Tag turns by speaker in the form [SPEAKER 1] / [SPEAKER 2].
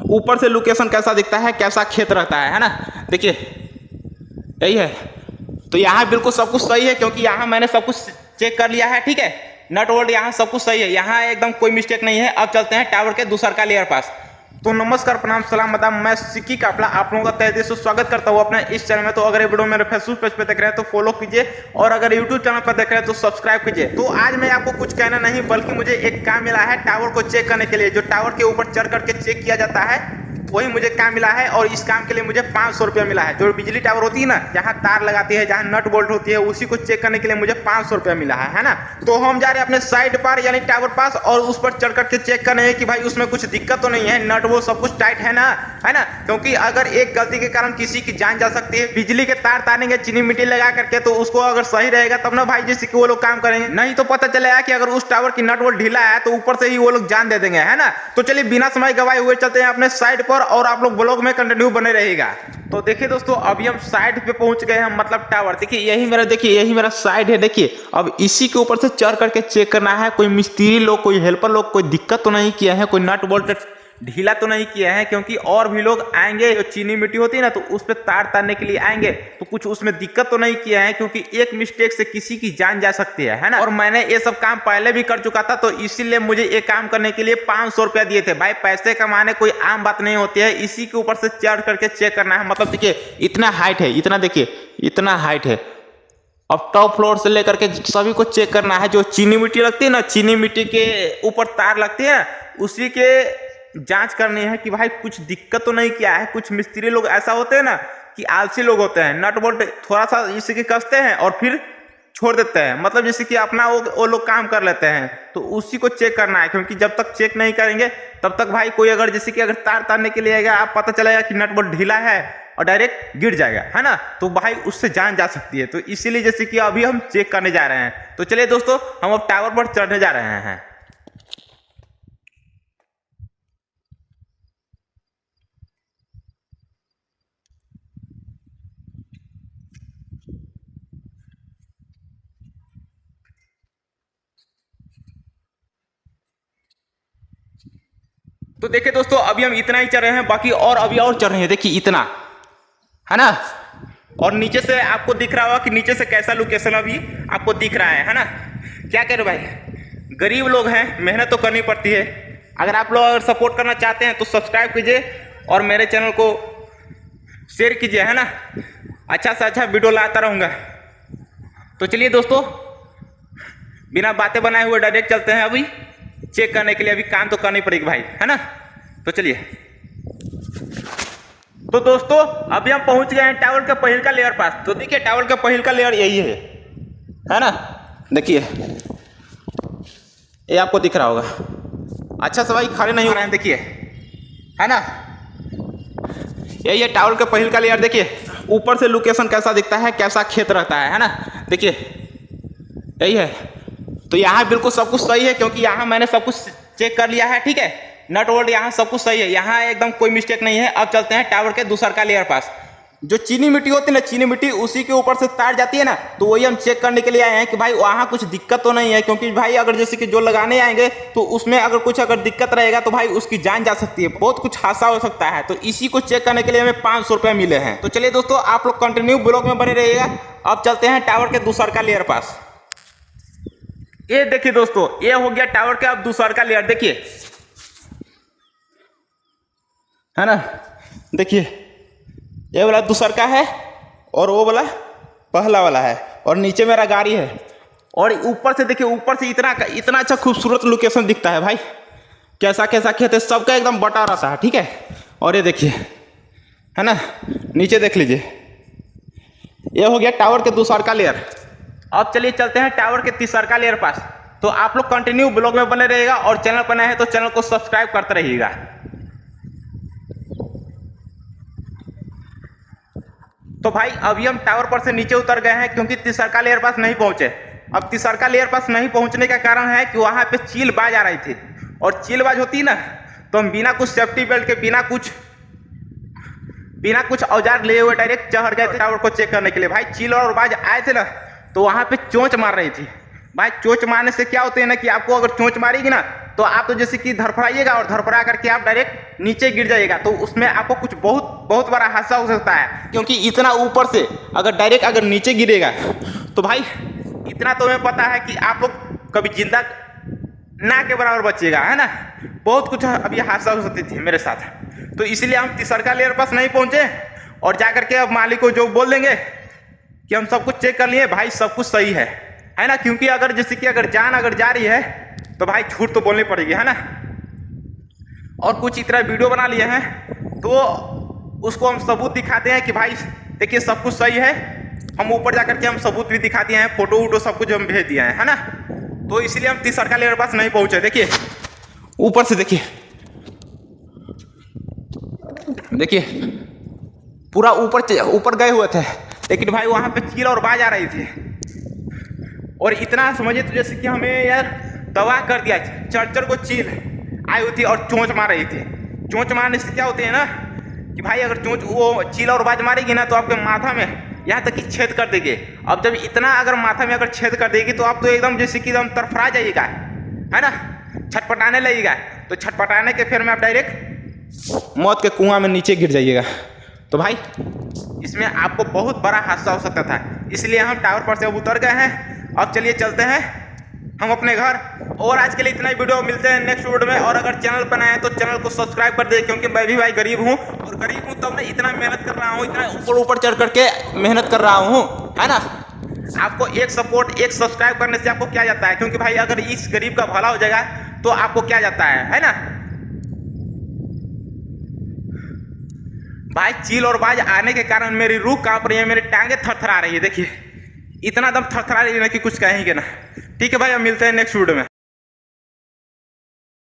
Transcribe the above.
[SPEAKER 1] ऊपर से लोकेशन कैसा दिखता है, कैसा खेत रहता है ना। देखिए यही है। तो यहाँ बिल्कुल सब कुछ सही है, क्योंकि यहाँ मैंने सब कुछ चेक कर लिया है, ठीक है। नट बोल्ट यहाँ सब कुछ सही है, यहाँ एकदम कोई मिस्टेक नहीं है। अब चलते हैं टावर के दूसर का लेयर पास। तो नमस्कार, प्रणाम, सलाम, बदाम, मैं सिक्की कापला आप लोगों का तहे दिल से स्वागत करता हूँ अपने इस चैनल में। तो अगर ये वीडियो मेरे फेसबुक पेज पे देख रहे हैं तो फॉलो कीजिए, और अगर यूट्यूब चैनल पर देख रहे हैं तो सब्सक्राइब कीजिए। तो आज मैं आपको कुछ कहना नहीं, बल्कि मुझे एक काम मिला है टावर को चेक करने के लिए। जो टावर के ऊपर चढ़ करके चेक किया जाता है, वही मुझे काम मिला है। और इस काम के लिए मुझे 500 रुपया मिला है। जो बिजली टावर होती है ना, जहाँ तार लगाती है, जहाँ नट बोल्ट होती है, उसी को चेक करने के लिए मुझे 500 रुपया मिला है ना। तो हम जा रहे हैं अपने साइड पर यानी टावर पास, और उस पर चढ़ करके चेक करने हैं कि भाई उसमें कुछ दिक्कत तो नहीं है, नट बोल्ट सब कुछ टाइट है ना। क्योंकि अगर एक गलती के कारण किसी की जान जा सकती है। बिजली के तार तानेंगे चीनी मिट्टी लगा करके, तो उसको अगर सही रहेगा तब ना भाई, जैसे कि वो लोग काम करेंगे। नहीं तो पता चलेगा कि अगर उस टावर की नट बोल्ट ढीला है तो ऊपर से ही वो लोग जान दे देंगे, है ना। तो चलिए बिना समय गवाए हुए चलते हैं अपने साइड पर, और आप लोग ब्लॉग में कंटिन्यू बने रहेगा। तो देखिए दोस्तों, अभी हम साइड पे पहुंच गए हैं, मतलब टावर। देखिए यही मेरा साइड है। देखिए अब इसी के ऊपर से चढ़ करके चेक करना है, कोई मिस्त्री लोग, कोई हेल्पर लोग कोई दिक्कत तो नहीं किया है, कोई नट बोल्ट ढीला तो नहीं किया है। क्योंकि और भी लोग आएंगे, जो चीनी मिट्टी होती है ना, तो उस पर तार तारने के लिए आएंगे, तो कुछ उसमें दिक्कत तो नहीं किया है। क्योंकि एक मिस्टेक से किसी की जान जा सकती है ना। और मैंने ये सब काम पहले भी कर चुका था, तो इसीलिए मुझे ये काम करने के लिए 500 रुपया दिए थे। भाई पैसे कमाने कोई आम बात नहीं होती है। इसी के ऊपर से चढ़ करके चेक करना है। मतलब देखिए इतना हाइट है, इतना देखिए इतना हाइट है। अब टॉप फ्लोर से लेकर के सभी को चेक करना है। जो चीनी मिट्टी लगती है ना, चीनी मिट्टी के ऊपर तार लगती है, उसी के जांच करनी है कि भाई कुछ दिक्कत तो नहीं किया है। कुछ मिस्त्री लोग ऐसा होते हैं ना कि आलसी लोग होते हैं, नट बोल्ट थोड़ा सा इसी के कसते हैं और फिर छोड़ देते हैं। मतलब जैसे कि अपना वो लोग काम कर लेते हैं, तो उसी को चेक करना है। क्योंकि जब तक चेक नहीं करेंगे तब तक भाई कोई अगर जैसे कि अगर तार तारने के लिए आएगा, आप पता चलेगा कि नट बोल्ट ढीला है और डायरेक्ट गिर जाएगा, है ना। तो भाई उससे जान जा सकती है। तो इसीलिए जैसे कि अभी हम चेक करने जा रहे हैं। तो चलिए दोस्तों, हम अब टावर पर चढ़ने जा रहे हैं। तो देखिए दोस्तों, अभी हम इतना ही चढ़ रहे हैं, बाकी और अभी और चढ़ रहे हैं। देखिए इतना, है ना। और नीचे से आपको दिख रहा होगा कि नीचे से कैसा लोकेशन अभी आपको दिख रहा है ना। क्या करें भाई, गरीब लोग हैं, मेहनत तो करनी पड़ती है। अगर आप लोग अगर सपोर्ट करना चाहते हैं तो सब्सक्राइब कीजिए और मेरे चैनल को शेयर कीजिए, है ना। अच्छा से अच्छा वीडियो लाता रहूँगा। तो चलिए दोस्तों, बिना बातें बनाए हुए डायरेक्ट चलते हैं अभी चेक करने के लिए। अभी काम तो करनी पड़ेगी भाई, है ना। तो चलिए। तो दोस्तों, अभी हम पहुंच गए हैं टावर के पहिल का लेयर पास। तो देखिए टावर का पहिल का लेयर यही है ना। देखिए ये आपको दिख रहा होगा। अच्छा से भाई खड़े नहीं हो रहे हैं, देखिए, है ना। यही है टावर के पहिल का लेयर। देखिए ऊपर से लोकेशन कैसा दिखता है, कैसा खेत रहता है ना। देखिए यही है। तो यहाँ बिल्कुल सब कुछ सही है, क्योंकि यहाँ मैंने सब कुछ चेक कर लिया है, ठीक है। नट बोल्ट यहाँ सब कुछ सही है, यहाँ एकदम कोई मिस्टेक नहीं है। अब चलते हैं टावर के दूसर का लेयर पास। जो चीनी मिट्टी होती है ना, चीनी मिट्टी उसी के ऊपर से तार जाती है ना, तो वही हम चेक करने के लिए आए हैं कि भाई वहाँ कुछ दिक्कत तो नहीं है। क्योंकि भाई अगर जैसे कि जो लगाने आएंगे तो उसमें अगर कुछ अगर दिक्कत रहेगा तो भाई उसकी जान जा सकती है, बहुत कुछ हादसा हो सकता है। तो इसी को चेक करने के लिए हमें 500 रुपये मिले हैं। तो चलिए दोस्तों, आप लोग कंटिन्यू ब्लॉग में बने रहिएगा। अब चलते हैं टावर के दूसर का लेयर पास। ये देखिए दोस्तों, ये हो गया टावर का अब दूसर का लेयर। देखिए, है ना। देखिए ये वाला दूसर का है और वो वाला पहला वाला है, और नीचे मेरा गाड़ी है। और ऊपर से देखिए, ऊपर से इतना अच्छा खूबसूरत लोकेशन दिखता है भाई। कैसा कैसा खेत है, सबका एकदम बटा रहता है, ठीक है। और ये देखिए, है ना, नीचे देख लीजिए। ये हो गया टावर के दूसर का लेयर। अब चलिए चलते हैं टावर के तीसर का लेयर पास। तो आप लोग कंटिन्यू ब्लॉग में बने रहिएगा, और चैनल पर नए हैं तो चैनल को सब्सक्राइब करते रहिएगा। तो भाई अभी हम टावर पर से नीचे उतर गए हैं, क्योंकि तीसर का लेयर पास नहीं पहुंचे। अब तीसर का लेयर पास नहीं पहुंचने का कारण है कि वहां पे चीलबाज आ रही थी, और चीलबाज होती ना, तो हम बिना कुछ सेफ्टी बेल्ट के, बिना कुछ औजार लिए हुए डायरेक्ट चढ़ गए थे टावर को चेक करने के लिए। भाई चील और बाज आए थे ना, तो वहां पे चोंच मार रही थी। भाई चोंच मारने से क्या होती है ना कि आपको अगर चोंच मारेगी ना तो आप तो जैसे कि धड़फड़ाइएगा और धड़फड़ा करके आप डायरेक्ट नीचे गिर जाइएगा, तो उसमें आपको कुछ बहुत बड़ा हादसा हो सकता है। क्योंकि इतना ऊपर से अगर डायरेक्ट अगर नीचे गिरेगा तो भाई इतना तो हमें पता है कि आप लोग कभी जिंदा ना के बराबर बचिएगा, है ना। बहुत कुछ अभी हादसा हो सकती थी मेरे साथ, तो इसलिए हम तीसरका लेयर पास नहीं पहुंचे और जाकर के अब मालिक को जो बोल देंगे कि हम सब कुछ चेक कर लिए, भाई सब कुछ सही है ना। क्योंकि अगर जैसे कि अगर जान अगर जा रही है तो भाई झूठ तो बोलनी पड़ेगी, है ना। और कुछ इतना वीडियो बना लिए हैं तो उसको हम सबूत दिखाते हैं कि भाई देखिए सब कुछ सही है। हम ऊपर जाकर के हम सबूत भी दिखा दिए हैं, फोटो वोटो सब कुछ हम भेज दिए हैं, है ना। तो इसलिए हम तीसरका लेयर पास नहीं पहुंचे। देखिए ऊपर से देखिए पूरा ऊपर गए हुए थे, लेकिन भाई वहां पे चील और बाज आ रही थी। और इतना समझिए तो जैसे कि हमें यार तबाह कर दिया। चरचर को चील आई हुई थी और चोंच मार रही थी। चोंच मारने से क्या होती है ना कि भाई अगर चोंच वो चील और बाज मारेगी ना तो आपके माथा में यहाँ तक कि छेद कर देगी। अब जब इतना अगर माथा में अगर छेद कर देगी तो आप तो एकदम जैसे कि एकदम तरफरा जाइएगा, है ना, छटपटाने लगेगा। तो छटपटाने के फिर में आप डायरेक्ट मौत के कुआं में नीचे गिर जाइएगा। तो भाई इसमें आपको बहुत बड़ा हादसा हो सकता था, इसलिए हम टावर पर से अब उतर गए हैं। अब चलिए चलते हैं हम अपने घर। और आज के लिए इतना ही वीडियो, मिलते हैं नेक्स्ट वीडियो में। और अगर चैनल पर नए हैं तो चैनल को सब्सक्राइब कर दे, क्योंकि मैं भी भाई गरीब हूँ, और गरीब हूँ तब मैं इतना मेहनत कर रहा हूँ, इतना ऊपर चढ़ करके मेहनत कर रहा हूँ, है ना। आपको एक सपोर्ट एक सब्सक्राइब करने से आपको क्या जाता है, क्योंकि भाई अगर इस गरीब का भला हो जाएगा तो आपको क्या जाता है ना। भाई चील और बाज आने के कारण मेरी रूह कांप रही है, मेरी टांगे थरथरा रही है। देखिए इतना दम थरथरा रही है ना कि कुछ कहेंगे ना। ठीक है भाई, अब मिलते हैं नेक्स्ट वीडियो में।